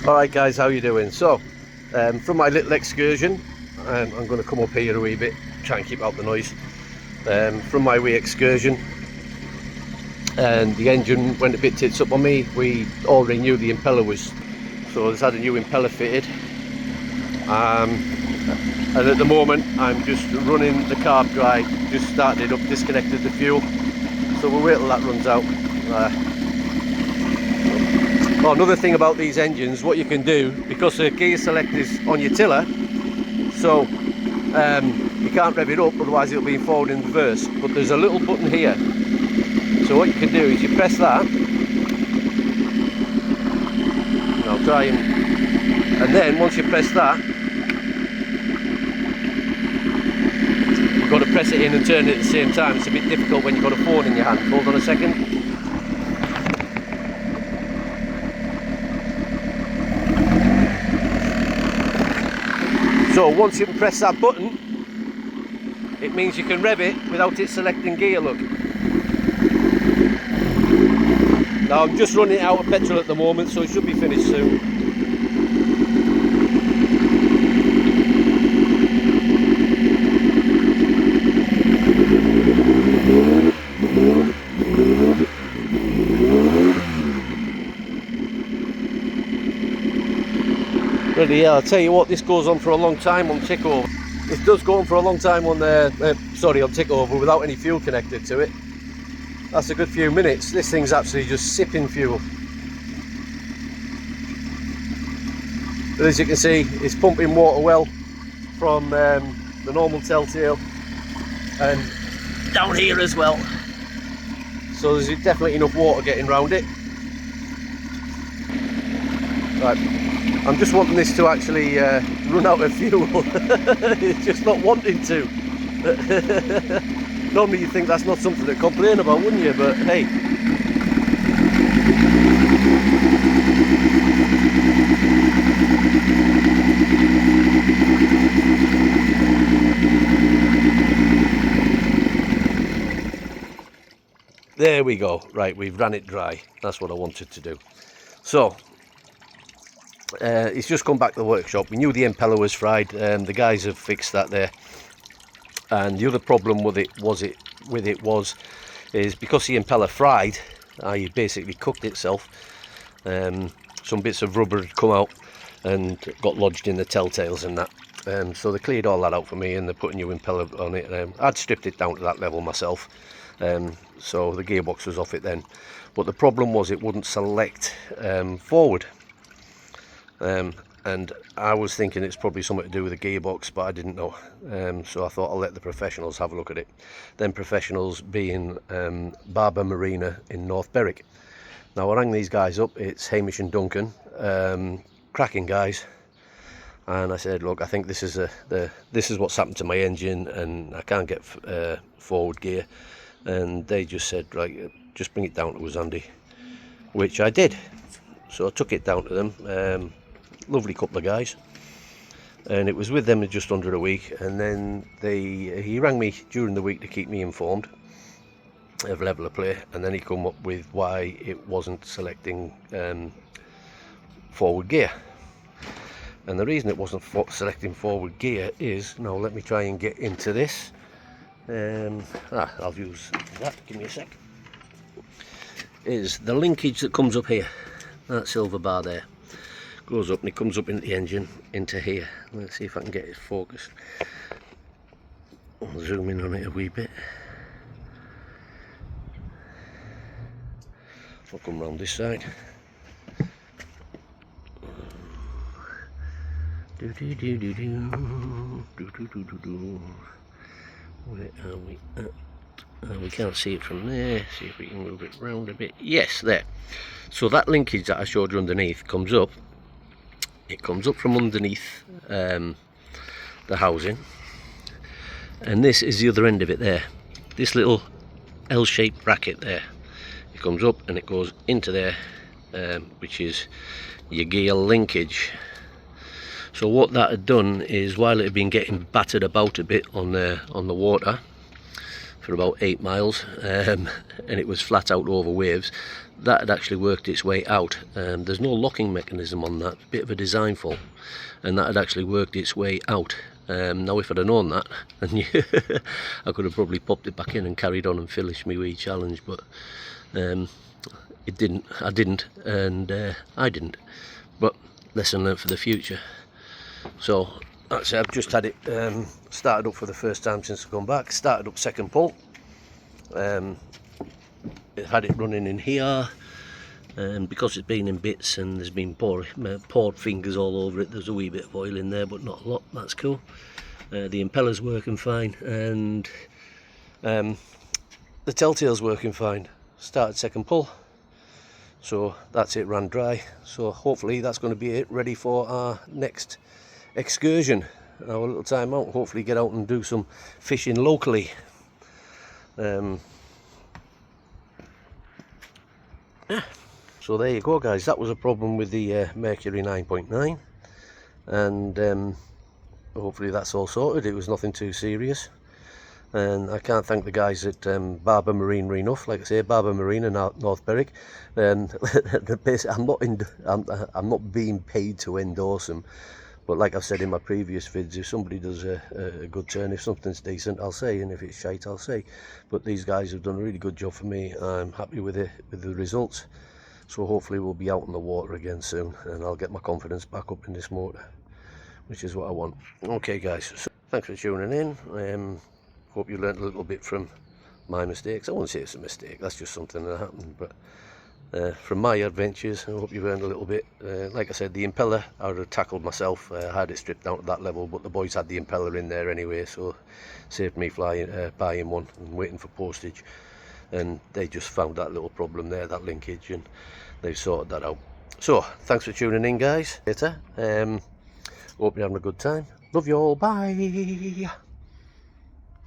Alright guys, how you doing? So, from my little excursion, I'm going to come up here a wee bit, try and keep out the noise. From my wee excursion, and the engine went a bit tits up on me. We already knew the impeller was, so I just had a new impeller fitted. And at the moment I'm just running the carb dry, just started it up, disconnected the fuel, so we'll wait till that runs out. Oh, another thing about these engines, what you can do, because the gear select is on your tiller, so you can't rev it up, otherwise it'll be in forward and reverse, but there's a little button here, so what you can do is you press that, and I'll try and then once you press that, you've got to press it in and turn it at the same time. It's a bit difficult when you've got a phone in your hand. Hold on a second. So once you press that button, it means you can rev it without it selecting gear, look. Now I'm just running out of petrol at the moment, so it should be finished soon. Really, yeah, I'll tell you what, this goes on for a long time on tickover. It does go on for a long time on on tickover without any fuel connected to it. That's a good few minutes. This thing's actually just sipping fuel. But as you can see, it's pumping water well from the normal telltale and down here as well. So there's definitely enough water getting round it. Right. I'm just wanting this to actually run out of fuel. It's just not wanting to. Normally you'd think that's not something to complain about, wouldn't you? But hey. There we go. Right, we've ran it dry. That's what I wanted to do. So it's just come back to the workshop. We knew the impeller was fried, the guys have fixed that there. And the other problem with it was because the impeller fried, it basically cooked itself. Some bits of rubber had come out and got lodged in the telltales and that. So they cleared all that out for me and they put a new impeller on it. I'd stripped it down to that level myself, so the gearbox was off it then. But the problem was it wouldn't select forward. And I was thinking it's probably something to do with the gearbox, but I didn't know. So I thought I'll let the professionals have a look at it. Then professionals being Barbour Marina in North Berwick. Now I rang these guys up, it's Hamish and Duncan, cracking guys. And I said, look, I think this is what's happened to my engine and I can't get forward gear. And they just said, right, just bring it down to us, Andy. Which I did. So I took it down to them. Lovely couple of guys, and it was with them in just under a week, and then he rang me during the week to keep me informed of level of play, and then he come up with why it wasn't selecting forward gear. And the reason it wasn't selecting forward gear is, now let me try and get into this. I'll use that, give me a sec. Is the linkage that comes up here, that silver bar there, goes up and it comes up into the engine into here. Let's see if I can get it focused. I'll zoom in on it a wee bit. I'll come round this side. Where are we at? We can't see it from there. See if we can move it round a bit. Yes, there. So that linkage that I showed you underneath comes up. It comes up from underneath the housing, and this is the other end of it there. This little L-shaped bracket there. It comes up and it goes into there, which is your gear linkage. So what that had done is, while it had been getting battered about a bit on the water for about 8 miles, and it was flat out over waves, that had actually worked its way out. There's no locking mechanism on that, bit of a design fault, and that had actually worked its way out. Now if I'd have known that, then I could have probably popped it back in and carried on and finished my wee challenge, but it didn't. I didn't, and I didn't. But lesson learned for the future. So that's it. I've just had it started up for the first time since I've gone back. Started up second pull. It had it running in here, and because it's been in bits and there's been poured fingers all over it, there's a wee bit of oil in there, but not a lot. That's cool. The impeller's working fine, and the telltale's working fine. Started second pull, so that's it, ran dry. So hopefully that's going to be it, ready for our next excursion, our little time out. Hopefully get out and do some fishing locally. Yeah, so there you go, guys. That was a problem with the Mercury 9.9, and hopefully that's all sorted. It was nothing too serious, and I can't thank the guys at Barbour Marine enough. Like I say, Barbour Marine in North Berwick. I'm not being paid to endorse them, but like I've said in my previous vids, if somebody does a good turn, if something's decent, I'll say, and if it's shite, I'll say. But these guys have done a really good job for me. I'm happy with it, with the results. So hopefully we'll be out on the water again soon, and I'll get my confidence back up in this motor, which is what I want. Okay, guys, so thanks for tuning in. Hope you learnt a little bit from my mistakes. I won't say it's a mistake, that's just something that happened, but from my adventures, I hope you learned a little bit. Like I said, the impeller I would have tackled myself. I had it stripped down to that level, but the boys had the impeller in there anyway, so saved me buying one and waiting for postage. And they just found that little problem there, that linkage, and they've sorted that out. So thanks for tuning in, guys. Later. Hope you're having a good time. Love you all. Bye.